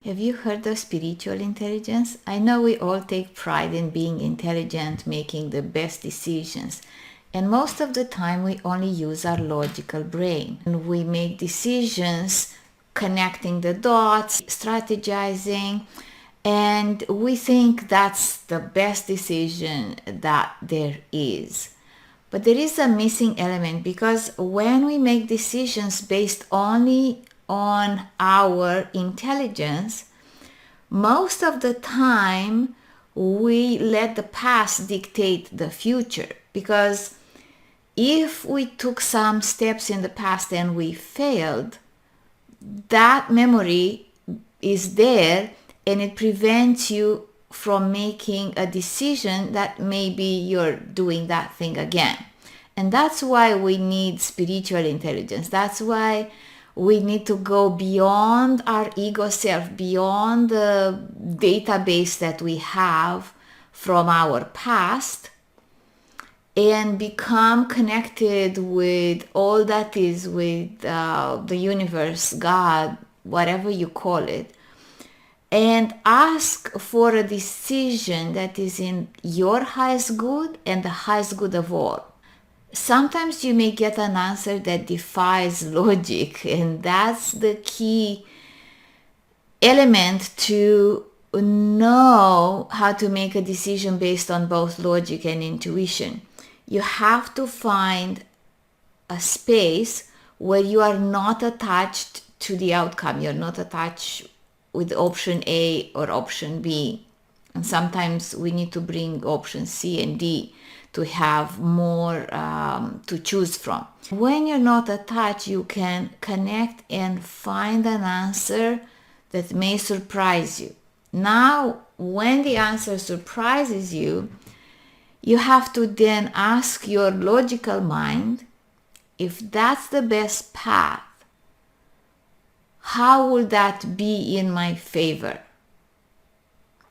Have you heard of spiritual intelligence? I know we all take pride in being intelligent, making the best decisions. And most of the time we only use our logical brain. And we make decisions connecting the dots, strategizing, and we think that's the best decision that there is. But there is a missing element, because when we make decisions based only on our intelligence, most of the time we let the past dictate the future. Because if we took some steps in the past and we failed, that memory is there and it prevents you from making a decision that maybe you're doing that thing again. And that's why we need spiritual intelligence. That's why we need to go beyond our ego self, beyond the database that we have from our past, and become connected with all that is, with the universe, God, whatever you call it, and ask for a decision that is in your highest good and the highest good of all. Sometimes you may get an answer that defies logic, and that's the key element to know how to make a decision based on both logic and intuition. You have to find a space where you are not attached to the outcome. You're not attached with option A or option B. And sometimes we need to bring option C and D to have more to choose from. When you're not attached, you can connect and find an answer that may surprise you. Now, when the answer surprises you, you have to then ask your logical mind, if that's the best path, how will that be in my favor?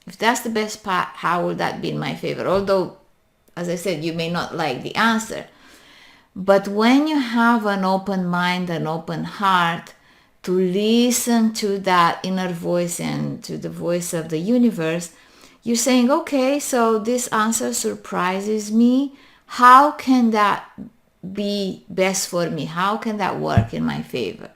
If that's the best path, how will that be in my favor? Although, as I said, you may not like the answer. But when you have an open mind, an open heart, to listen to that inner voice and to the voice of the universe, you're saying, okay, so this answer surprises me. How can that be best for me? How can that work in my favor?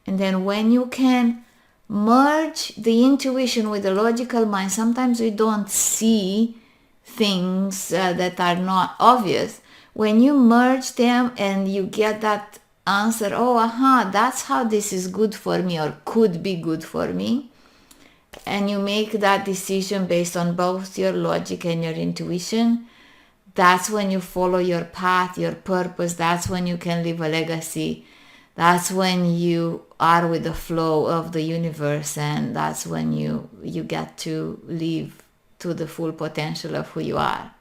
And then when you can merge the intuition with the logical mind, sometimes we don't see things that are not obvious. When you merge them and you get that answer, that's how this is good for me or could be good for me, and you make that decision based on both your logic and your intuition, that's when you follow your path, your purpose. That's when you can leave a legacy. That's when you are with the flow of the universe, and that's when you get to live to the full potential of who you are.